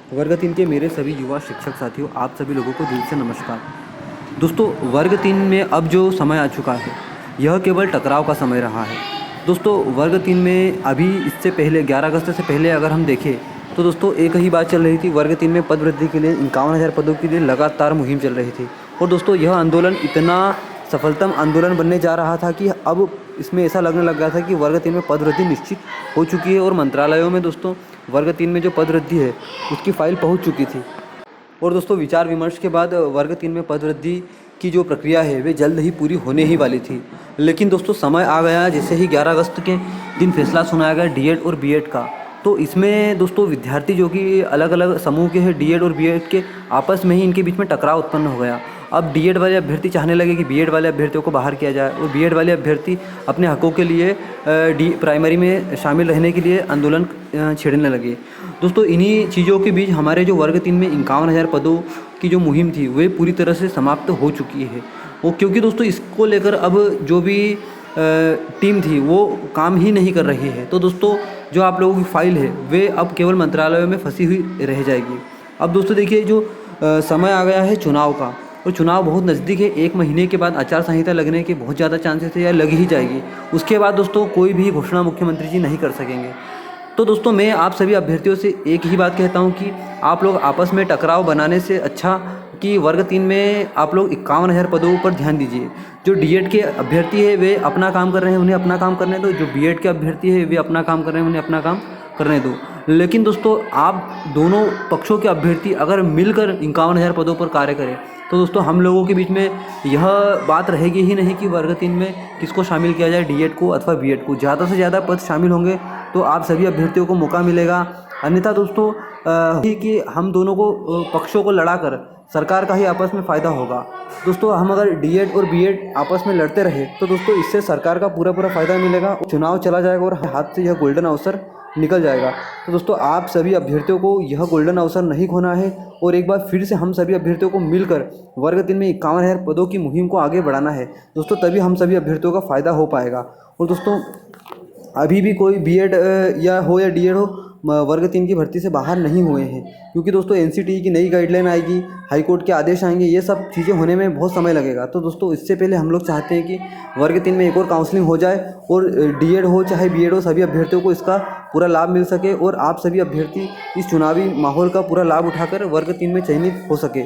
वर्ग 3 के मेरे सभी युवा शिक्षक साथियों, आप सभी लोगों को दिल से नमस्कार। दोस्तों, वर्ग 3 में अब जो समय आ चुका है, यह केवल टकराव का समय रहा है। दोस्तों, वर्ग 3 में अभी इससे पहले 11 अगस्त से पहले अगर हम देखें तो दोस्तों एक ही बात चल रही थी। वर्ग 3 में पद वृद्धि के लिए 51,000 पदों के लिए लगातार मुहिम चल रही थी। और दोस्तों, यह आंदोलन इतना सफलतम आंदोलन बनने जा रहा था कि अब इसमें ऐसा लगने लग गया था कि वर्ग 3 में पद वृद्धि निश्चित हो चुकी है। और मंत्रालयों में दोस्तों वर्ग 3 में जो पद वृद्धि है उसकी फाइल पहुंच चुकी थी। और दोस्तों, विचार विमर्श के बाद वर्ग 3 में पद वृद्धि की जो प्रक्रिया है वे जल्द ही पूरी होने ही वाली थी। लेकिन दोस्तों, समय आ गया जैसे ही 11 अगस्त के दिन फैसला सुनाया गया डीएड और बीएड का। तो इसमें दोस्तों विद्यार्थी जो कि अलग अलग समूह के हैं डीएड और बीएड के, आपस में ही इनके बीच में टकराव उत्पन्न हो गया। अब डीएड वाले अभ्यर्थी चाहने लगे कि बीएड वाले अभ्यर्थियों को बाहर किया जाए, और बीएड वाले अभ्यर्थी अपने हकों के लिए प्राइमरी में शामिल रहने के लिए आंदोलन छेड़ने लगे। दोस्तों, इन्हीं चीज़ों के बीच हमारे जो वर्ग 3 में 51,000 पदों की जो मुहिम थी वे पूरी तरह से समाप्त हो चुकी है। वो क्योंकि दोस्तों इसको लेकर अब जो भी टीम थी वो काम ही नहीं कर रही है। तो दोस्तों, जो आप लोगों की फाइल है वे अब केवल मंत्रालयों में फंसी हुई रह जाएगी। अब दोस्तों देखिए, जो समय आ गया है चुनाव का, और चुनाव बहुत नज़दीक है। 1 महीने के बाद आचार संहिता लगने के बहुत ज़्यादा चांसेस है या लग ही जाएगी। उसके बाद दोस्तों कोई भी घोषणा मुख्यमंत्री जी नहीं कर सकेंगे। तो दोस्तों, मैं आप सभी अभ्यर्थियों से एक ही बात कहता हूं कि आप लोग आपस में टकराव बनाने से अच्छा कि वर्ग 3 में आप लोग 51,000 पदों पर ध्यान दीजिए। जो डीएड के अभ्यर्थी है वे अपना काम कर रहे हैं, उन्हें अपना काम करने दो। जो बीएड के अभ्यर्थी है वे अपना काम कर रहे हैं, उन्हें अपना काम करने दो। लेकिन दोस्तों, आप दोनों पक्षों के अभ्यर्थी अगर मिलकर 51,000 पदों पर कार्य करें तो दोस्तों हम लोगों के बीच में यह बात रहेगी ही नहीं कि वर्ग 3 में किसको शामिल किया जाए, डीएड को अथवा बीएड को। ज़्यादा से ज़्यादा पद शामिल होंगे तो आप सभी अभ्यर्थियों को मौका मिलेगा। अन्यथा दोस्तों कि हम दोनों को पक्षों को लड़ाकर सरकार का ही आपस में फ़ायदा होगा। दोस्तों, हम अगर डीएड और बीएड आपस में लड़ते रहे तो दोस्तों इससे सरकार का पूरा फ़ायदा मिलेगा, चुनाव चला जाएगा और हाथ से यह गोल्डन अवसर निकल जाएगा। तो दोस्तों, आप सभी अभ्यर्थियों को यह गोल्डन अवसर नहीं खोना है, और एक बार फिर से हम सभी अभ्यर्थियों को मिलकर वर्ग 3 में 51,000 पदों की मुहिम को आगे बढ़ाना है दोस्तों। तभी हम सभी अभ्यर्थियों का फ़ायदा हो पाएगा। और दोस्तों, अभी भी कोई बीएड या डीएड हो वर्ग 3 की भर्ती से बाहर नहीं हुए हैं, क्योंकि दोस्तों एनसीटीई की नई गाइडलाइन आएगी, हाईकोर्ट के आदेश आएंगे, ये सब चीज़ें होने में बहुत समय लगेगा। तो दोस्तों, इससे पहले हम लोग चाहते हैं कि वर्ग 3 में एक और काउंसलिंग हो जाए, और डीएड हो चाहे बीएड हो, सभी अभ्यर्थियों को इसका पूरा लाभ मिल सके, और आप सभी अभ्यर्थी इस चुनावी माहौल का पूरा लाभ उठाकर वर्ग 3 में चयनित हो सके।